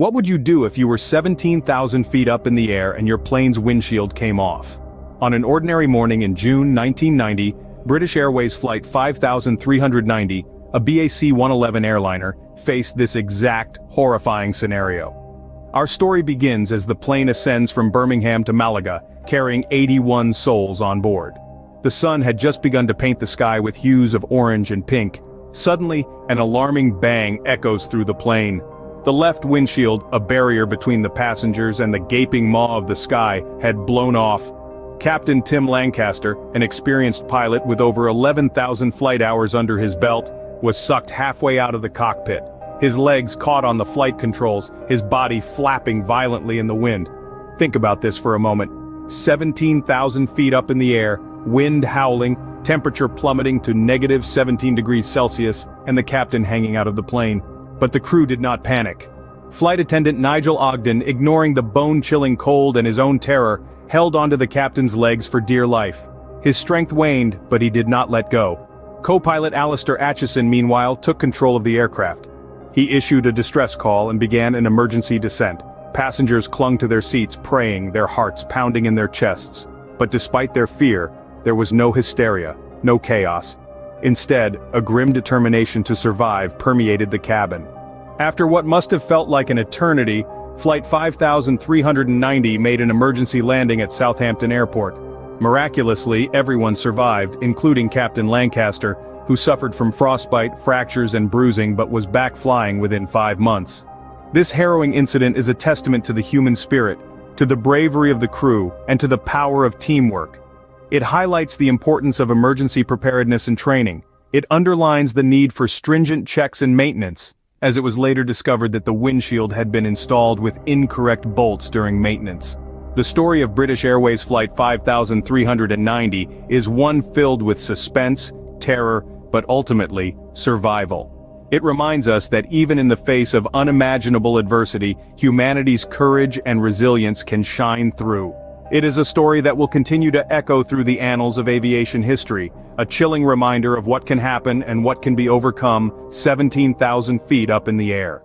What would you do if you were 17,000 feet up in the air and your plane's windshield came off? On an ordinary morning in June 1990, British Airways Flight 5390, a BAC 111 airliner, faced this exact, horrifying scenario. Our story begins as the plane ascends from Birmingham to Malaga, carrying 81 souls on board. The sun had just begun to paint the sky with hues of orange and pink. Suddenly, an alarming bang echoes through the plane. The left windshield, a barrier between the passengers and the gaping maw of the sky, had blown off. Captain Tim Lancaster, an experienced pilot with over 11,000 flight hours under his belt, was sucked halfway out of the cockpit. His legs caught on the flight controls, his body flapping violently in the wind. Think about this for a moment. 17,000 feet up in the air, wind howling, temperature plummeting to negative 17 degrees Celsius, and the captain hanging out of the plane. But the crew did not panic. Flight attendant Nigel Ogden, ignoring the bone-chilling cold and his own terror, held onto the captain's legs for dear life. His strength waned, but he did not let go. Co-pilot Alistair Atchison, meanwhile, took control of the aircraft. He issued a distress call and began an emergency descent. Passengers clung to their seats, praying, their hearts pounding in their chests. But despite their fear, there was no hysteria, no chaos. Instead, a grim determination to survive permeated the cabin. After what must have felt like an eternity, Flight 5390 made an emergency landing at Southampton Airport. Miraculously, everyone survived, including Captain Lancaster, who suffered from frostbite, fractures and bruising but was back flying within 5 months. This harrowing incident is a testament to the human spirit, to the bravery of the crew, and to the power of teamwork. It highlights the importance of emergency preparedness and training. It underlines the need for stringent checks and maintenance, as it was later discovered that the windshield had been installed with incorrect bolts during maintenance. The story of British Airways Flight 5390 is one filled with suspense, terror, but ultimately, survival. It reminds us that even in the face of unimaginable adversity, humanity's courage and resilience can shine through. It is a story that will continue to echo through the annals of aviation history, a chilling reminder of what can happen and what can be overcome 17,000 feet up in the air.